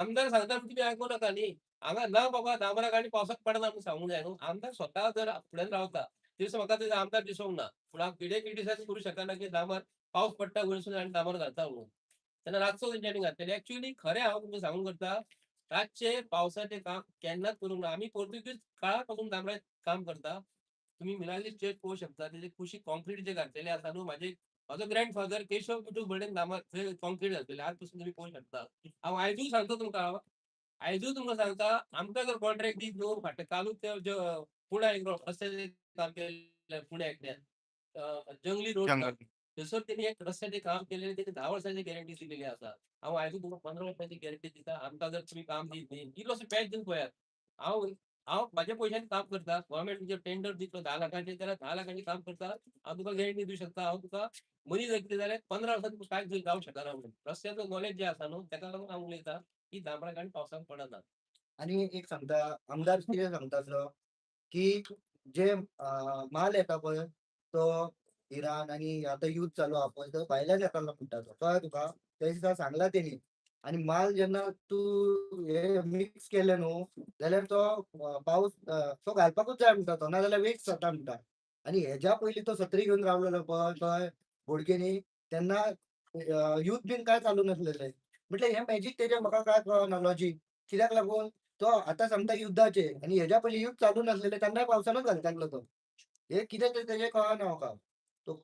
आमदार सांगता तुम्ही ऐकू नका न्ही. हांगा ना बाबा डांबराक आनी पावसाक पडना म्हूण सांगूंक जाय न्हू. आमदार स्वता जर फुड्यान रावता, दिवस म्हाका तेजो आमदार दिसूंक ना. पूण हांव कितें क्रिटिसायज करूं शकना की डांबर पावस पडटा वयरसून आनी डांबर घालता म्हणून. तेन्ना रातचो तेंच्यांनी घातलेले. एक्चुअली खरें हांव तुमकां सांगूंक करता, रातचे पावसाचें काम केन्नाच करूंक ना. आमी पोर्तुगीज काळा पासून डांबराचें काम करता. तुम्ही मिनारली चर्च पळोवंक शकता. तेजे कुशीक काँक्रीट जे घातलेले आसा न्हू, म्हाजो ग्रँडफादर केशव बिटू बर्डेन डांबर थंय काँक्रीट घातलेले. आज पासून तुम्ही पळोवंक शकता. हांव आयजूय सांगता तुमकां, आयजूय तुमकां सांगता, आमकां जर कॉन्ट्रॅक्ट दीत न्हू, फाटल्या कालूच ते पुण्या एक रस्त्याचें काम केलें पुण्या एकट्यान. जंगली रोड काम. जंगल. थंयसर तेणी एक रस्त्याचें काम केलेलें, तेणी 10 वर्सांची गॅरंटी दिलेली आसा. हांव आयजूय तुमकां 15 वर्सांची गॅरंटी दिता. आमकां जर तुमी काम दीत न्ही, इल्लोसो पॅच दिवन पळयात. हांव हांव म्हाज्या पयशांनी काम करता. गव्हर्नमेंट तुमचे टेंडर दितलो 10 लाखांचें जाल्यार 10 लाखांचें काम करता. हांव तुका गॅरंटी दिवंक शकता. हांव तुका मदीं जर कितें जालें 15 वर्सांत तुका कांयच जावंक शकना म्हणून. रस्त्याचो नॉलेज जे आसा न्हू, ताका लागून हांव उलयतां, की डांबराक आनी पावसाक पडना. आणि एक सांगता, आमदार कितें सांगतालो, की जे माल येता पळय, तो इराण आणि आता युद्ध चालू आहा पळय, तो भायल्यान येतालो म्हणटा तो. कळ्ळें तुका? त्या दिसा सांगला तेणी. आणि माल जेन्ना तूं हे मिक्स केले न्हू, जाल्यार तो पावस तो घालपाकूच जाय म्हणटा तो, नाजाल्यार वेस्ट जाता म्हणटा. आणि हेज्या पयलीं तो सत्री घेवन रावलेलो पळय खंय बोडगिनी, तेन्ना युद्ध बीन कांय चालू नासलेलें. म्हटल्यार हें मॅजीक तेजें म्हाका कांय कळना लॉजीक. कित्याक लागून तो आता सांगता युद्धाचे आणि ह्याच्या पयलीं युद्ध चालू नासलेलें तेन्नाय पावसानूच घालतालो तो. हे कितें तें तेजें कळना म्हाका. तो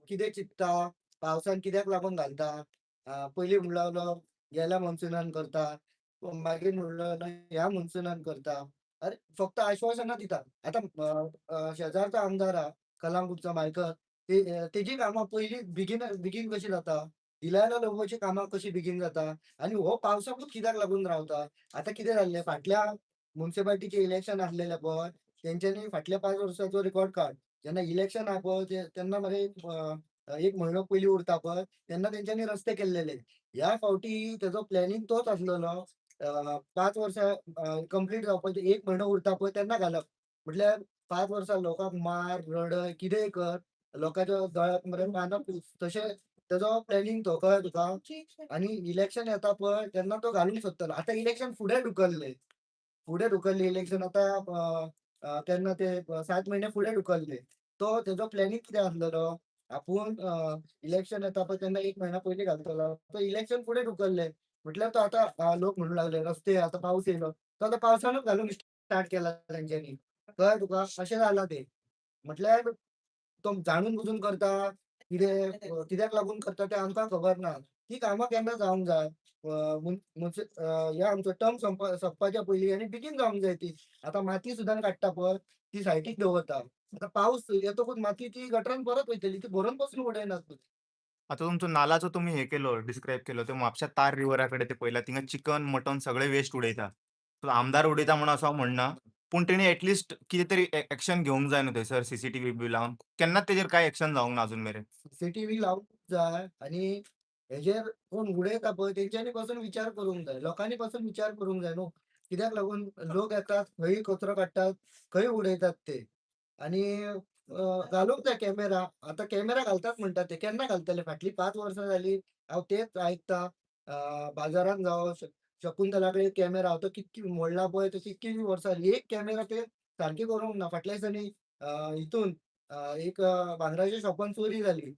कितें चिंतता, पावसान कित्याक लागून घालता. पयलीं म्हणलेलो गेल्या मॉन्सुनान करता, मागीर म्हणलेलो ह्या मॉन्सुनान करता. अरे फक्त आश्वासनां दिता. आतां शेजारचो आमदार आहा, कलंगूटचो मायकल, तेजी कामां पयलीं बेगीन कशी जाता. इलायला लोबोची कामां कशी बेगीन जाता आणि हो पावसाकूच कित्याक लागून रावता. आता कितें जाल्लें फाटल्या म्युनिसिपालिटीचे इलेक्शन आसलेले पळय, तेंच्यांनी फाटल्या 5 वर्साचो रिकॉर्ड कार्ड जेन्ना इलेक्शन आहा पळय तेन्ना मरे 1 म्हयनो पयलीं उरता पळय, तेन्ना तेंच्यांनी रस्ते केल्लेले. ह्या फावटी तेजो प्लॅनिंग तोच आसलेलो. 5 वर्सां कंप्लीट जावपाचे 1 म्हयनो उरता पळय तेन्ना घालप. म्हटल्यार 5 वर्सां लोकांक मार, रडय, कितेंय कर, लोकांच्या गळ्यात मरे बांदप तशें तेजो प्लॅनिंग तो. कळ्ळें तुका? आणि इलेक्शन येता पळय तेन्ना तो घालूंक सोदतालो. आतां इलेक्शन फुडें ढुकल्ले. फुडें ढुकल्ले इलेक्शन आता केन्ना ते 7 महिने फुडें ढुकल्ले. तो तेजो प्लॅनिंग कितें आसलेलो, आपूण इलेक्शन येता पळय तेन्ना 1 महिना पयलीं घालतलो. तो इलेक्शन फुडें ढुकल्ले. म्हटल्यार तो आतां लोक म्हणू लागले रस्ते आतां पावस येयलो. तो आतां पावसानूच घालूंक स्टार्ट केला तेंच्यांनी. कळ्ळें तुका? अशें जालां तें. म्हटल्यार तो जाणून बुजून करता, कित्याक लागून करता तें आमकां खबर ना. ती कामां केन्ना जावंक जाय. हे आमचो टर्म सोंपपाच्या पयलीं आनी बेगीन जावंक जाय ती. आतां माती सुद्दां काडटा पळय, ती सायडीक दवरता. आतां पावस येतकूच माती ती गटरान परत वयतली. ती भरून पासून उडयनात. आता तुमचो नालाचो तुम्ही हे केलो, डिस्क्राईब केलो, ते म्हापश्या तार रिव्हराकडे ते पयला थिंगा चिकन, मटण सगळे वेस्ट उडयता. सो आमदार उडयता म्हणून असो हांव म्हणना. पूण तेणी ॲटलीस्ट कितें तरी एक्शन घेवंक जाय न्हू थंयसर सीसीटीव्ही बी लावन. केन्नाच तेजेर कांय एक्शन जावंक ना अजून मेरेन. सीसीटीव्ही लावूंक जाय आणि हेजेर कोण उडयता पळय तेंच्यांनी पासून विचार करूंक जाय. लोकांनी पासून विचार करूंक जाय न्हू. कित्याक लागून लोक येतात, खंयी कचरो काडटात, खंय उडयतात ते. आणि घालूंक जाय कॅमेरा. आतां कॅमेरा घालतात म्हणटात ते. केन्ना घालतले? फाटलीं 5 वर्सां जालीं हांव तेंच आयकतां. बाजारांत जावं, शकुंतलाकडेन कॅमेरा हांव तो कितकी मोडला पळय तो कितकीं वर्सां जालीं. एक कॅमेरा ते सारके करूंक ना. फाटल्या दिसांनी हितून एक भांगराच्या शॉपान चोरी जाली.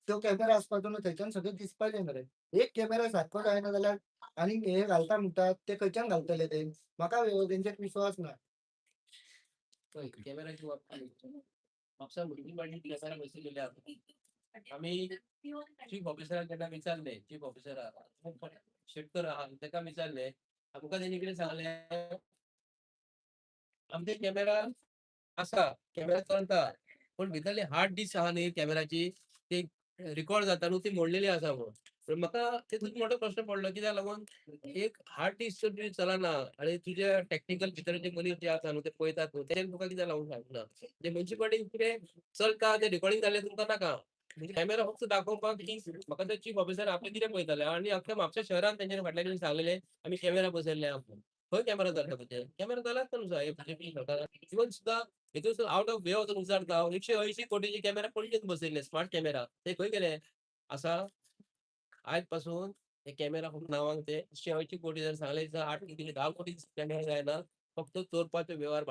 तो कॅमेरा आसपाचो न्हू थंयच्यान सगळें दिसपाचें मरे. एक कॅमेरा सारको जायना जाल्यार आनीक हे घालता म्हणटात ते खंयच्यान घालतले ते? म्हाका तेंचेर विश्वास ना. कॅमेराची वापरली. म्हापसा म्युनिसिपालिटी कॅमेरा बसयलेले आहा. आमी चीफ ऑफिसराक जेन्ना विचारलें, चीफ ऑफिसराक शेटकर आहा ताका विचारलें, आमकां तेणी कितें सांगलें, आमचे कॅमेरा आसा, कॅमेरा चलता. पण भितरली हार्ड डिस्क आहा न्ही कॅमेराची, ती रिकॉर्ड जाता न्हू ती मोडलेली आसा म्हणून. पण म्हाका तेतूंत मोठो प्रश्न पडलो कित्याक लागून एक हार्ड डिस्क जर तुजी चलना आनी तुजे टॅक्निकल भितर जे मनीस जे आसा न्हू ते पळयतात न्हू, तेंच्यांनी तुका कित्याक लावंक सांगना. जे म्युनिसिपालिटीन कितें चलता तें रिकॉर्डिंग जाल्लें तुमकां नाका. म्हणजे कॅमेरा फक्त दाखोवपाक की म्हाका ते चीफ ऑफिसर आपले कितें पळयताले आनी अख्ख्या म्हापश्या शहरान तेंच्यांनी फाटल्या दिसांनी सांगलेलें आमी कॅमेरा बसयल्ले आहा म्हणून. खंय कॅमेरा जाता ते? कॅमेरा जालाच ना नुसा हे बीजेपी सरकारान. इवन सुद्दां हितून आवट ऑफ वे वचून विचारता हांव 180 कोटीचे कॅमेरा पणजेत बसयल्ले स्मार्ट कॅमेरा. ते खंय गेले? आसा? आयज पासून ते कॅमेरा खूप नावांक ते 80 कोटी जर सांगले तर 8 कोटी 10 कोटी जायना फक्त चोरपाचो व्यवहार